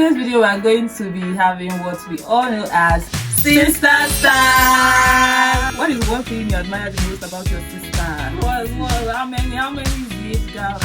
today's video, we are going to be having what we all know as sister style. What is one thing you admire the most about your sister? How many is the age gap?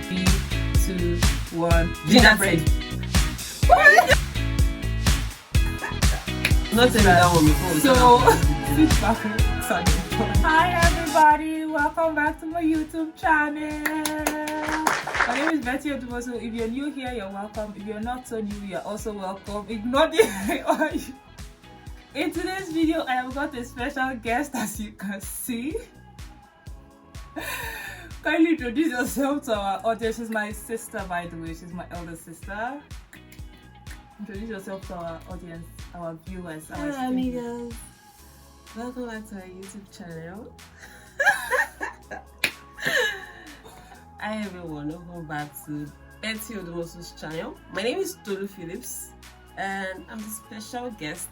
3, 2, 1. Gingerbread. Not saying that one before. So, sit back. Hi everybody, welcome back to my YouTube channel. My name is Betty Odumoso. If you're new here, you're welcome. If you're not so new, you're also welcome. Ignore the In today's video, I have got a special guest, as you can see. Kindly introduce yourself to our audience. She's my sister, by the way. She's my elder sister. Introduce yourself to our audience, our viewers. Hi amigos. Welcome back to our YouTube channel. Hi everyone, welcome back to Betty Odumoso's channel. My name is Tolu Phillips and I'm the special guest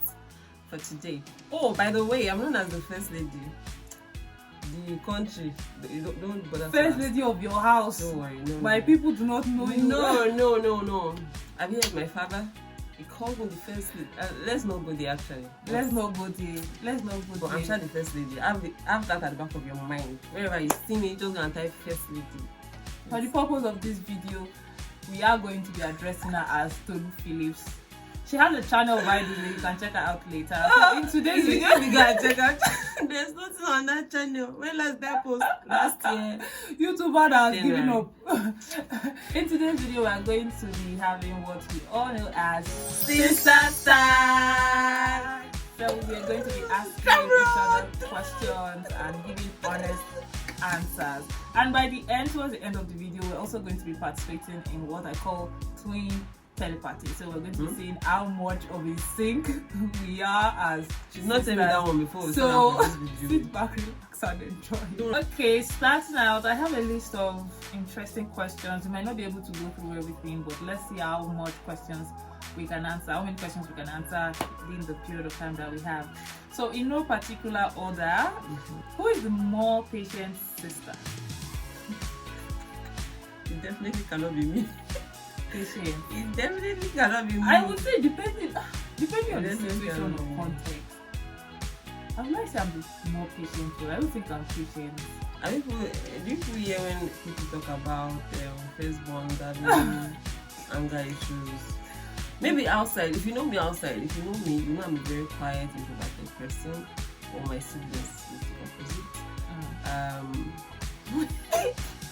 for today. Oh, by the way, I'm known as the first lady. The country, don't bother. First lady of your house. Don't worry, no. My people do not know you. No. Have you heard my father? He called me the first lady. Let's not go there actually. Let's not go there. But I'm sure the first lady. Have that at the back of your mind. Wherever you see me, just gonna type first lady. For the purpose of this video, we are going to be addressing her as Tolu Phillips. She has a channel, by the way. You can check her out later. So in today's video, you gotta check out. There's nothing on that channel. When last that post? Last year. YouTuber that has given up. In today's video, we are going to be having what we all know as sister style. So we are going to be asking each other questions and giving honest answers. And by the end, towards the end of the video, we're also going to be participating in what I call twin telepathy. So we're going to be seeing how much of a sync we are as she's not saying that one before. So sit back, relax and enjoy. Okay, starting out, I have a list of interesting questions. We might not be able to go through everything, but let's see how much questions we can answer, how many questions we can answer in the period of time that we have. So in no particular order, who is the more patient sister? It definitely cannot be me. Patient. It definitely cannot be me. I would say depending on the situation or context. I would like to say I'm the more patient, but I don't think I'm patient. Do you hear when people talk about firstborn that anger issues? Maybe outside. If you know me outside, if you know me, you know I'm a very quiet, introverted person. Or my siblings is the opposite.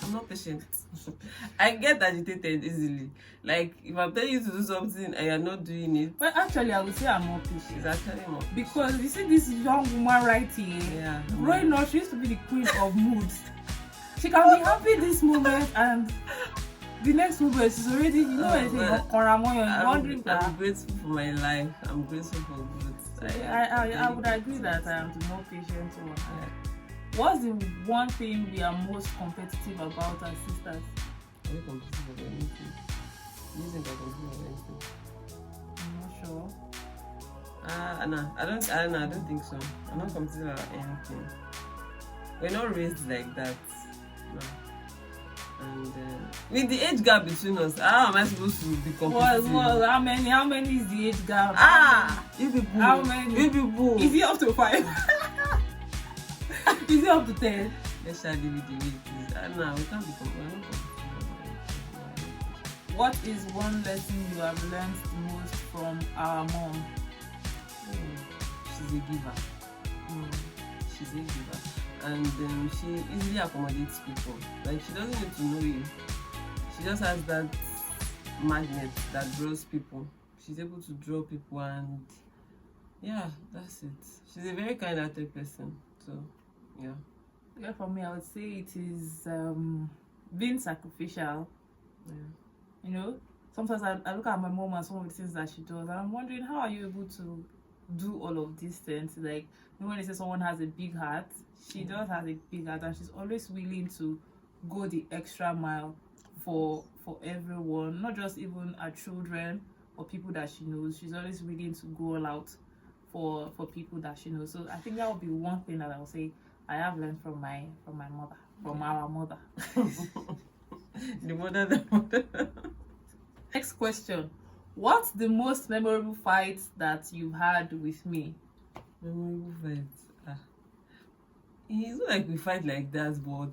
I'm not patient. I get agitated easily. Like if I'm telling you to do something and you're not doing it. But actually, I would say I'm more patient. It's actually more patient. Because you see this young woman right here. Yeah. Growing up, she used to be the queen of moods. She can be happy this moment and the next moment she's already, you know, I'm grateful for my life. I'm grateful for good. I would agree that I am the more patient one. What's the one thing we are most competitive about as sisters? Are we competitive about anything? Do you think we're competitive about anything? I'm not sure. No, I don't think so. I'm not competitive about anything. We're not raised like that. No. And with the age gap between us, how am I supposed to be competitive? How many is the age gap? You people. How many? You people. Is it up to 5? Is it up to 10? Let's shall leave it the way it is. No, we can't be competitive. What is one lesson you have learned the most from our mom? She's a giver. She's a giver. And she easily accommodates people. Like she doesn't need to know you. She just has that magnet that draws people. She's able to draw people and yeah, that's it. She's a very kind-hearted person. So yeah, for me, I would say it is being sacrificial. Yeah. You know, sometimes I look at my mom and some of the things that she does, and I'm wondering, how are you able to do all of these things? Like, you know, when they say someone has a big heart, she does have a big heart, and she's always willing to go the extra mile for everyone, not just even her children or people that she knows. She's always willing to go all out for people that she knows. So I think that would be one thing that I would say I have learned from my mother, from our mother. The mother. Next question. What's the most memorable fight that you've had with me? Memorable fight. It's not like we fight like that, but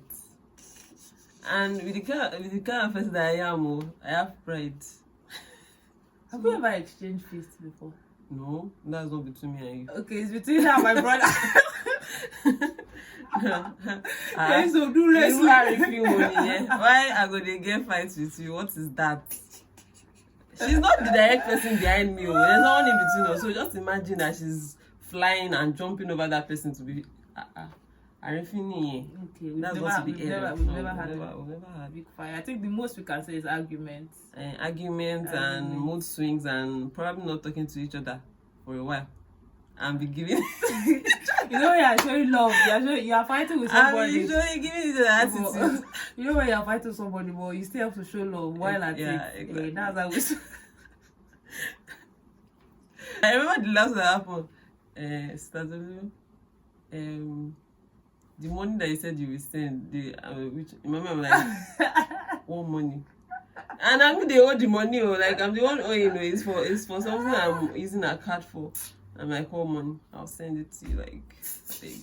and with the kind of person that I am, I have pride. Have you ever exchanged fists before? No, that's not between me and you. Okay, it's between her and my brother. Okay, so do let's Why I go to get fights with you? What is that? She's not the direct person behind me. There's no one in between us. So just imagine that she's flying and jumping over that person to be. Okay, we've never had a big fight. I think the most we can say is arguments. Arguments and mood swings and probably not talking to each other for a while. And be giving. You know when you're showing love, you are fighting with somebody. And you're giving each other attitude. You know when you're fighting with somebody, but you still have to show love while at it. Exactly. That's how we. I remember the last that happened. The money that you said you will send, which remember I'm like, what money? And I mean they owe the money, like I'm the one owing, it's for something I'm using a card for. I'm like, what money? I'll send it to you, like, take.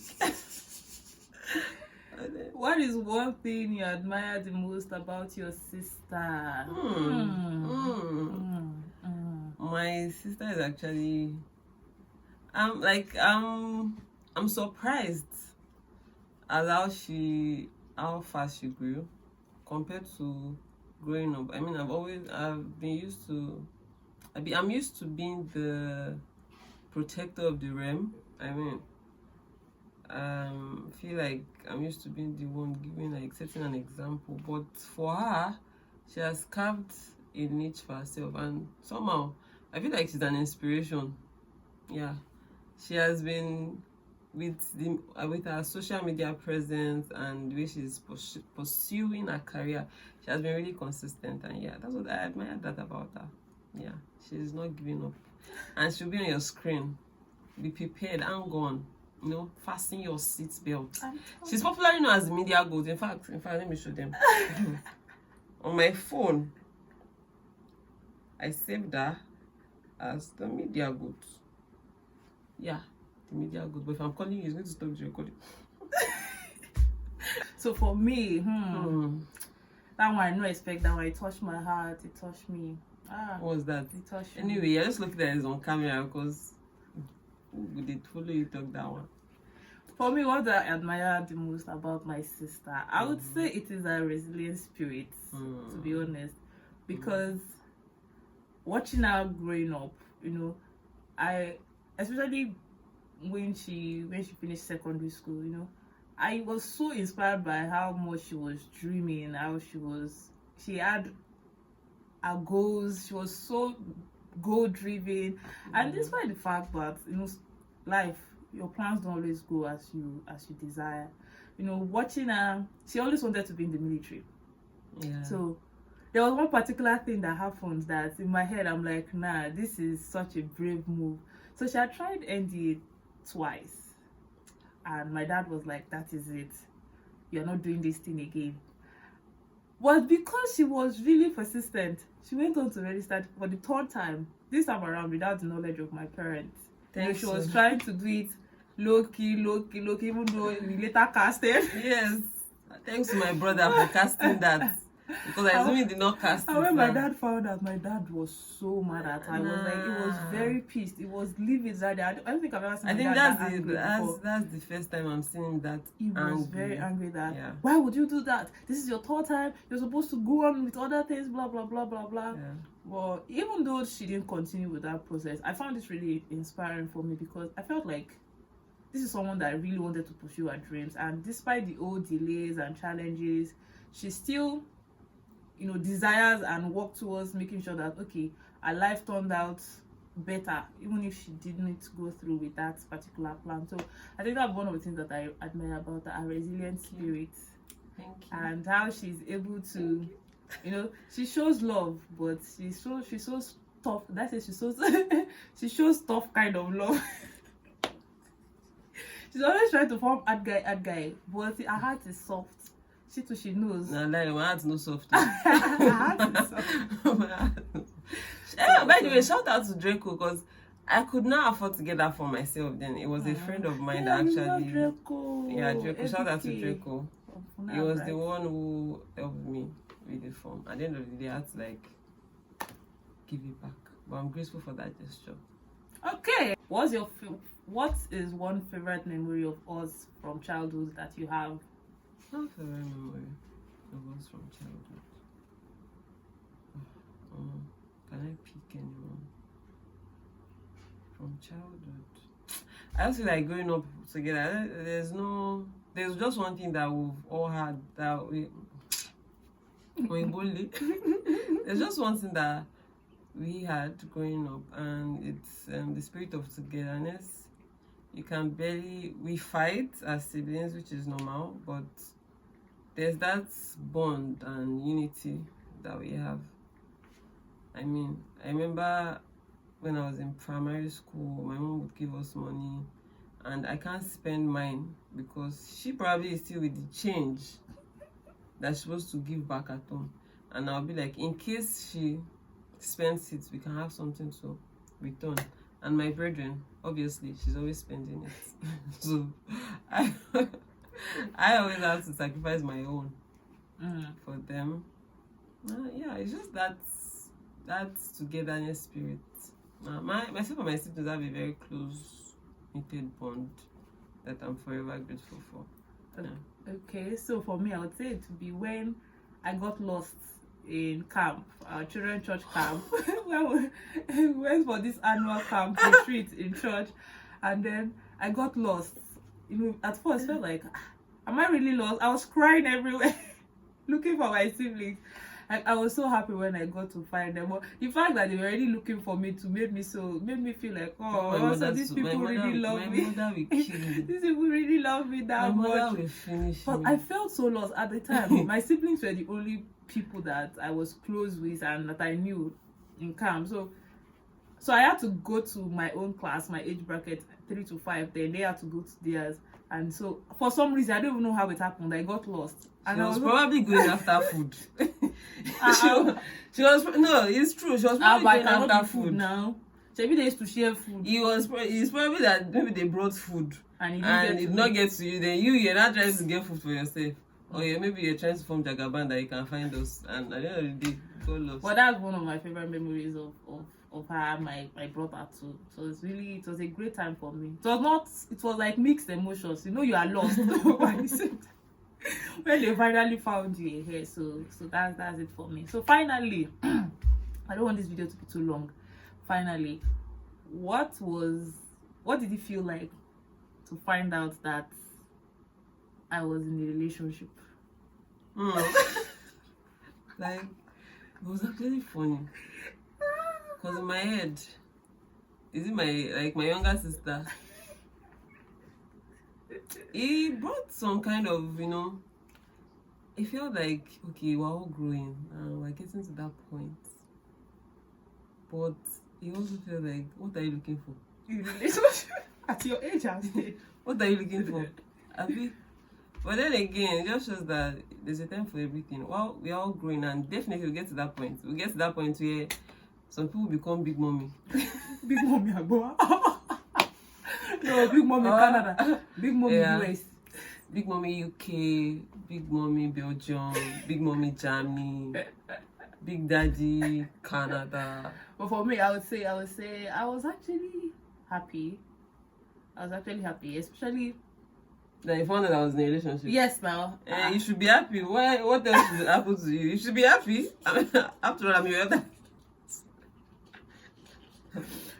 What is one thing you admire the most about your sister? My sister is actually, I'm I'm surprised at how fast she grew compared to growing up. I mean, I'm used to being the protector of the realm. I mean, feel like I'm used to being the one giving, like, setting an example. But for her, she has carved a niche for herself, and somehow I feel like she's an inspiration. Yeah, she has been with her social media presence and the way she's pursuing her career. She has been really consistent, and yeah, that's what I admire that about her. Yeah, she's not giving up, and she'll be on your screen. Be prepared, hang on, fasten your seatbelt. She's popularly known as the media goat. In fact, let me show them. On my phone, I saved her as the media goat. Yeah, the media goat. But if I'm calling you, it's going to stop the recording. So for me, that one I don't expect. That one, it touched my heart. It touched me. What was that? It touched me. Anyway, I just looked at it on camera because we did follow you talk that one. For me, what I admire the most about my sister, I would say it is her resilient spirit, to be honest. Because watching her growing up, I, especially when she finished secondary school, I was so inspired by how much she was dreaming, how she had her goals, she was so goal driven, and despite the fact that life, your plans don't always go as you desire. Watching her, she always wanted to be in the military. Yeah. So there was one particular thing that happened that in my head I'm like, nah, this is such a brave move. So she had tried NDA twice, and my dad was like, that is it, you're not doing this thing again. But because she was really persistent, she went on to register for the third time, this time around without the knowledge of my parents. She was trying to do it low key, even though we later casted. Yes, thanks to my brother for casting that, because I assume he did not cast it. And when my dad found out, my dad was so mad at her. He was very pissed. He was livid that day. I don't think I've ever seen my dad that angry before. That's the first time I'm seeing that. He was very angry that, why would you do that? This is your third time. You're supposed to go on with other things, blah, blah, blah, blah, blah. Yeah. Well, even though she didn't continue with that process, I found this really inspiring for me, because I felt like this is someone that really wanted to pursue her dreams, and despite the old delays and challenges, she still desires and work towards making sure that, okay, her life turned out better, even if she didn't go through with that particular plan. So I think that's one of the things that I admire about her resilient spirit. Thank you. And how she's able to, she shows love, but she shows tough. That's it. She shows tough kind of love. She's always trying to form hard guy, but her heart is soft. She knows. Nah, my heart's no soft. Yeah, by the way, shout out to Draco because I could not afford to get that for myself then. It was a friend of mine that actually. Draco. Yeah, Draco. Shout out to FK. Draco. He was the one who helped me with the form. At the end of the day, I had to like give it back. But I'm grateful for that gesture. Okay. What is one favorite memory of us from childhood that you have? Not a favorite memory of us from childhood. Can I pick anyone from childhood? I also like growing up together. There's just one thing that we've all had that we bully. There's just one thing that we had growing up, and it's the spirit of togetherness. We fight as siblings, which is normal, but there's that bond and unity that we have. I mean, I remember when I was in primary school, my mom would give us money, and I can't spend mine because she probably is still with the change that she's supposed to give back at home. And I'll be like, in case she spends it, we can have something to return. And my brethren, obviously, she's always spending it. So I always have to sacrifice my own for them. Yeah, it's just that togetherness spirit. Myself and my siblings have a very close knitted bond that I'm forever grateful for. Yeah. Okay, so for me, I would say it would be when I got lost in camp, our children's church camp. When we went for this annual camp retreat in church, and then I got lost. You know, at first I felt like, am I really lost? I was crying everywhere, looking for my siblings. I was so happy when I got to find them. But the fact that they were already looking for me made me feel like, oh, so these people really love me. These people really love me that much. But I felt so lost at the time. My siblings were the only people that I was close with and that I knew in camp. So I had to go to my own class, my age bracket 3 to 5. Then they had to go to theirs. And so for some reason, I don't even know how it happened. I got lost. And I was probably going after food. She was no, it's true. She was probably going after food now. Maybe they used to share food. It's probably that maybe they brought food and it did not get to you. Then you're not trying to get food for yourself. Or maybe you're trying to form Jagaban that you can find us. And at the end of the day, go lost. But that's one of my favorite memories of her, my brother too. So it was a great time for me. It was like mixed emotions. You know, you are lost when they finally found you here. So that's it for me. So finally, I don't want this video to be too long. Finally, what did it feel like to find out that I was in a relationship? Like, it was actually funny. Because in my head, is it my younger sister? He brought some kind of, it felt like, okay, we're all growing and we're getting to that point. But he also felt like, what are you looking for? In a relationship? At your age, I said. What are you looking for? But then again, it just shows that there's a time for everything. Well, we're all growing and definitely we'll get to that point. We'll get to that point where some people become big mommy. Big mommy, Agboa. No, big mommy Canada. Big mommy US. Big mommy UK. Big mommy Belgium. Big mommy Germany. Big daddy Canada. But for me, I would say I was actually happy. Especially that you found that I was in a relationship. Yes, now. You should be happy. Why? What else should happen to you? You should be happy. After all, I'm your other.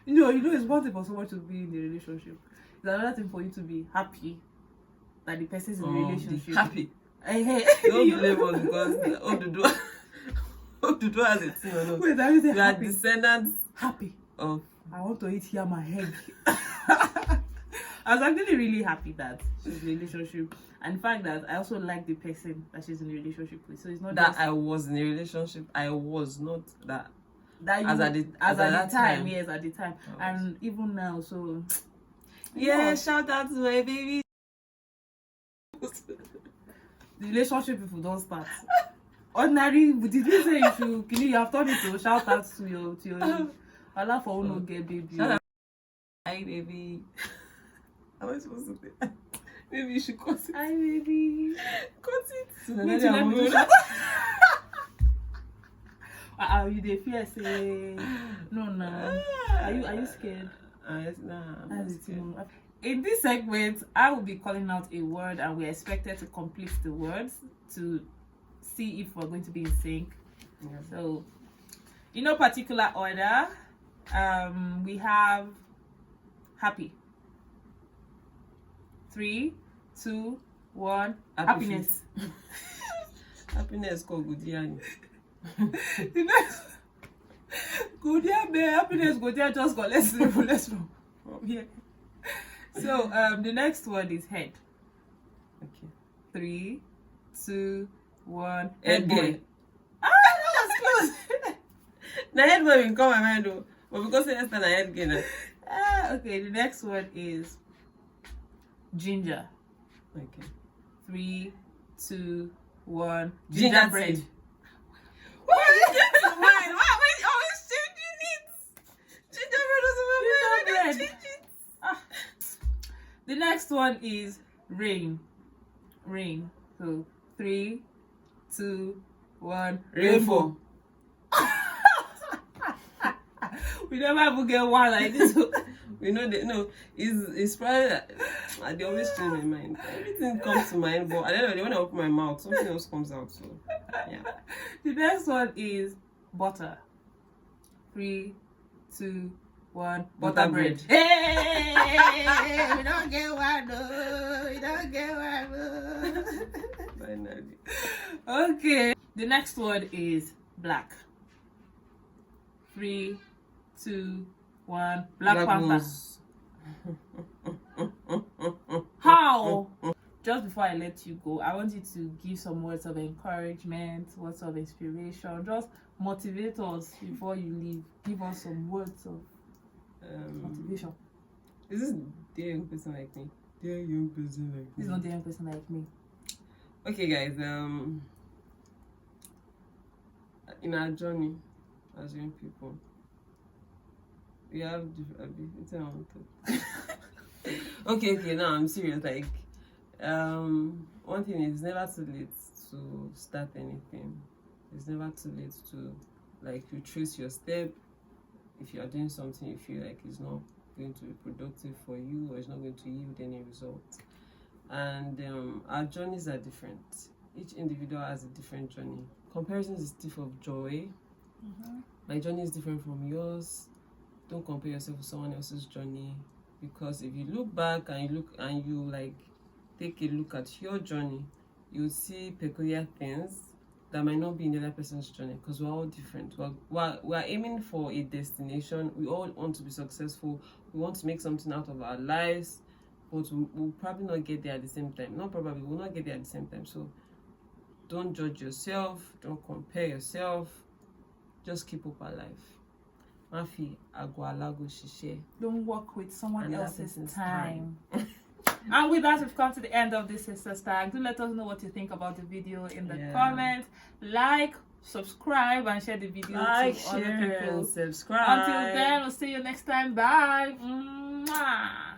It's one thing for someone to be in a relationship. It's another thing for you to be happy that the person is in a relationship. Happy. Don't blame us because Odudu has a thing on us. Wait, are you saying we are descendants happy? Of. I want to eat here my head. I was actually really happy that she's in a relationship, and the fact that I also like the person that she's in a relationship with. So it's not that I was in a relationship. I was not that. That you, at the time. Yes, at the time, and even now. So yeah, shout out to my baby. The relationship people don't start. Ordinary, did you say you should? You have turned it to shout out to your Allah for no get baby. Hi baby. How am I supposed to say? Maybe you should cut it. Hi baby. Cut it. Wait till let me do you dey fear say no. Are you scared? Yes, nah. That's it. In this segment, I will be calling out a word, and we're expected to complete the words to see if we're going to be in sync. Yeah. So, in no particular order, we have happy. 3, 2, 1. Happiness. Happiness called Gudiani. Good day, happiness. Good day, just go. Let's go from here. So, the next word is head. Okay. 3, 2, 1. Head boy. Ah, that was close. Now head boy will come my mind though, but because it's not a head gainer. Okay, the next word is ginger. Okay. 3, 2, 1. Gingerbread. Bread. Why did you get to mine? Why am I always changing it? Gingerbread was on my mind. I don't change it. The next one is rain. Rain. So 3, 2, 1. Rainfall. We never even get one like this. We know that no, it's probably that they always change my mind. Everything comes to mind, but at the end of the day, when I open my mouth, something else comes out. So yeah. The next one is butter. 3, 2, 1. Butter bread. Hey, we don't get one. No, we don't get one. No. Finally. Okay. The next word is black. 3, 2, 1. Black Panther. How? Just before I let you go, I want you to give some words of encouragement, words of inspiration. Just motivate us before you leave. Give us some words of motivation. Is this dear young person like me? Dear young person like me. This is not the young person like me. Okay, guys. In our journey as young people, we have different. Okay. Now I'm serious. Like, one thing is never too late to start anything. It's never too late to retrace your step. If you are doing something you feel like it's not going to be productive for you or it's not going to yield any result. And our journeys are different. Each individual has a different journey. Comparison is a thief of joy. My journey is different from yours. Don't compare yourself with someone else's journey, because if you look back and you take a look at your journey, you'll see peculiar things that might not be in the other person's journey, because we're all different. We're aiming for a destination. We all want to be successful. We want to make something out of our lives, but we'll probably not get there at the same time. Not probably, we'll not get there at the same time. So don't judge yourself. Don't compare yourself. Just keep up alive. Mafi, agwalago shishe. Don't work with someone else's time. And with that, we've come to the end of this Sisters Tag. Do let us know what you think about the video in the comments. Like, subscribe, and share the video to other people. Subscribe. Until then, we'll see you next time. Bye. Mwah.